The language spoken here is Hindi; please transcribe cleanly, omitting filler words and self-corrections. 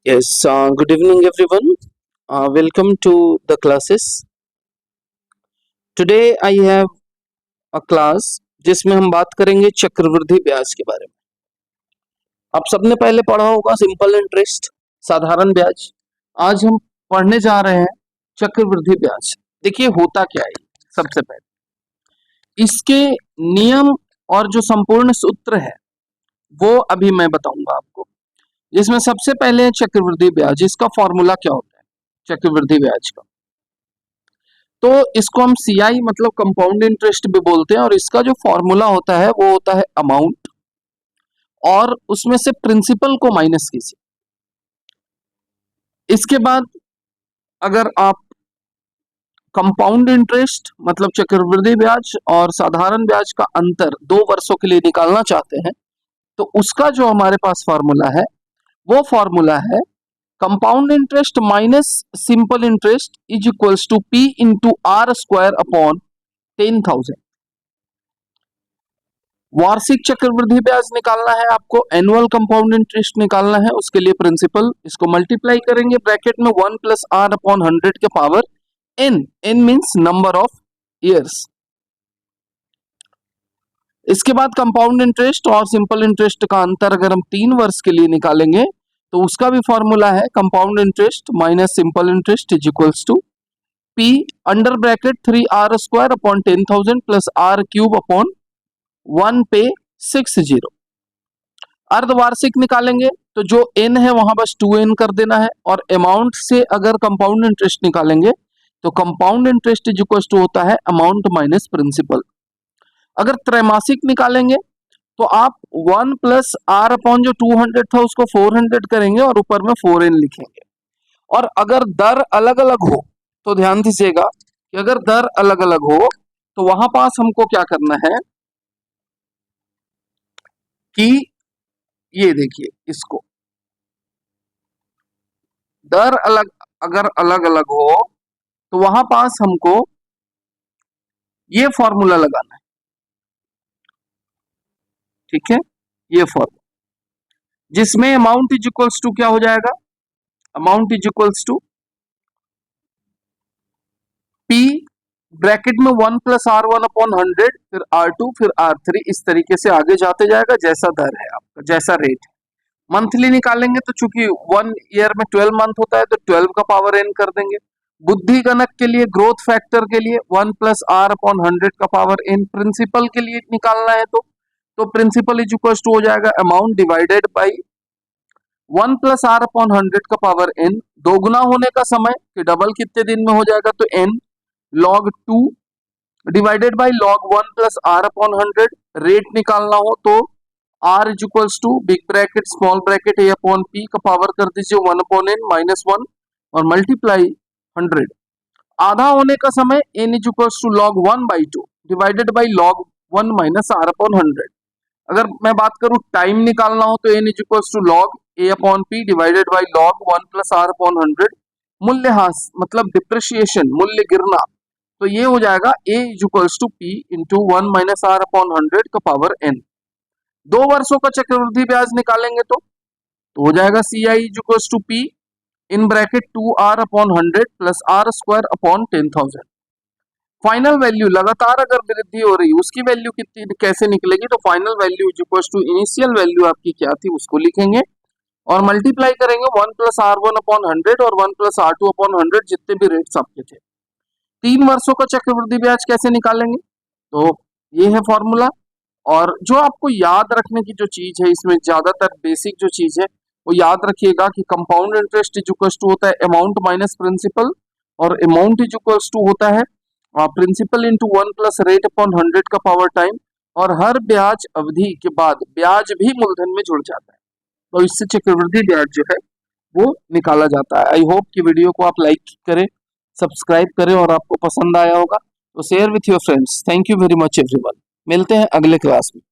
Yes, good evening everyone. Welcome to the classes. Today I have a class जिसमें हम बात करेंगे चक्रवृद्धि ब्याज के बारे में। आप सबने पहले पढ़ा होगा सिंपल इंटरेस्ट, साधारण ब्याज। आज हम पढ़ने जा रहे हैं चक्रवृद्धि ब्याज। देखिए होता क्या है। सबसे पहले इसके नियम और जो संपूर्ण सूत्र है वो अभी मैं बताऊंगा आपको। जिसमें सबसे पहले है चक्रवृद्धि ब्याज। इसका फॉर्मूला क्या होता है चक्रवृद्धि ब्याज का? तो इसको हम सीआई मतलब कंपाउंड इंटरेस्ट भी बोलते हैं, और इसका जो फॉर्मूला होता है वो होता है अमाउंट, और उसमें से प्रिंसिपल को माइनस कीजिए। इसके बाद अगर आप कंपाउंड इंटरेस्ट मतलब चक्रवृद्धि ब्याज और साधारण ब्याज का अंतर 2 वर्षों के लिए निकालना चाहते हैं, तो उसका जो हमारे पास फॉर्मूला है वो फॉर्मूला है compound interest minus simple interest is equals to P into R square upon 10,000। वार्षिक चक्रवृद्धि ब्याज निकालना है आपको, एनुअल कंपाउंड इंटरेस्ट निकालना है, उसके लिए प्रिंसिपल इसको मल्टीप्लाई करेंगे ब्रैकेट में 1 प्लस आर अपॉन 100 के power N. N means number of years. इसके बाद कंपाउंड इंटरेस्ट और सिंपल इंटरेस्ट का अंतर अगर हम 3 वर्ष के लिए निकालेंगे तो उसका भी फॉर्मूला है compound interest minus simple interest is equals to P under bracket 3r square upon 10,000 plus R cube upon 1 पे 60। अर्धवार्षिक निकालेंगे तो जो n है वहां बस 2n कर देना है, और अमाउंट से अगर कंपाउंड इंटरेस्ट निकालेंगे तो compound interest is equal to होता है अमाउंट माइनस प्रिंसिपल। अगर त्रैमासिक निकालेंगे तो आप 1 प्लस आर अपॉन जो 200 था उसको 400 करेंगे और ऊपर में 4n लिखेंगे। और अगर दर अलग अलग हो तो ध्यान दीजिएगा कि अगर दर अलग अलग हो तो वहां पास हमको क्या करना है कि ये देखिए, इसको दर अलग अगर अलग अलग हो तो वहां पास हमको ये फॉर्मूला लगाना है। ठीक है, ये फॉर्मूला जिसमें अमाउंट इज इक्वल्स टू क्या हो जाएगा, amount is equals to P bracket में 1 प्लस R1 अपॉन 100 फिर R2 फिर R3, इस तरीके से आगे जाते जाएगा जैसा दर है आपका, जैसा रेट है। मंथली निकालेंगे तो चूंकि 1 ईयर में 12 मंथ होता है तो 12 का पावर n कर देंगे। बुद्धि गणक के लिए ग्रोथ फैक्टर के लिए 1 प्लस आर अपॉन 100 का पावर n। प्रिंसिपल के लिए निकालना है तो प्रिंसिपल इज इक्वल टू हो जाएगा amount divided by 1 plus R upon 100 का पावर n। दोगुना होने का समय कि डबल कितने दिन में हो जाएगा तो n log 2 divided by log 1 plus R upon 100। Rate निकालना हो तो r is equals to big bracket small bracket a upon p का पावर कर दीजिए 1 अपॉन n माइनस 1 और मल्टीप्लाई 100। आधा होने का समय n is equals to log 1 by 2 divided by log 1 minus r upon 100। अगर मैं बात करूं टाइम निकालना हो तो n is equals to log a upon p divided by log 1 plus r upon 100। मूल्यह्रास मतलब डिप्रिशिएशन, मूल्य गिरना, तो ये हो जाएगा a is equals to p into 1 minus r upon 100 का पावर n। 2 वर्षों का चक्रवृद्धि ब्याज निकालेंगे तो हो जाएगा C I is equals to p in bracket 2r upon 100 plus r square upon 10,000। Final value लगातार अगर वृद्धि हो रही उसकी वैल्यू कितनी कैसे निकलेगी, तो final value is equals to initial value आपकी क्या थी उसको लिखेंगे और मल्टीप्लाई करेंगे 1 प्लस R1 अपॉन 100 और 1 प्लस R2 अपॉन 100 जितने भी रेट्स आपके थे। 3 वर्षों का चक्रवृद्धि ब्याज कैसे निकालेंगे, तो ये है फॉर्मूला। और जो आपको याद रखने की जो चीज है इसमें ज्यादातर बेसिक जो चीज है वो याद रखिएगा कि compound interest is equals to होता है अमाउंट माइनस प्रिंसिपल, और अमाउंट इज इक्वल्स टू होता है principal into 1 plus rate upon 100 का पावर टाइम, और हर ब्याज अवधि के बाद ब्याज भी मूलधन में जुड़ जाता है, तो इससे चक्रवृद्धि ब्याज जो है वो निकाला जाता है। आई होप कि वीडियो को आप लाइक करें, सब्सक्राइब करें, और आपको पसंद आया होगा तो share with your friends. Thank you very much everyone. मिलते हैं अगले क्लास में।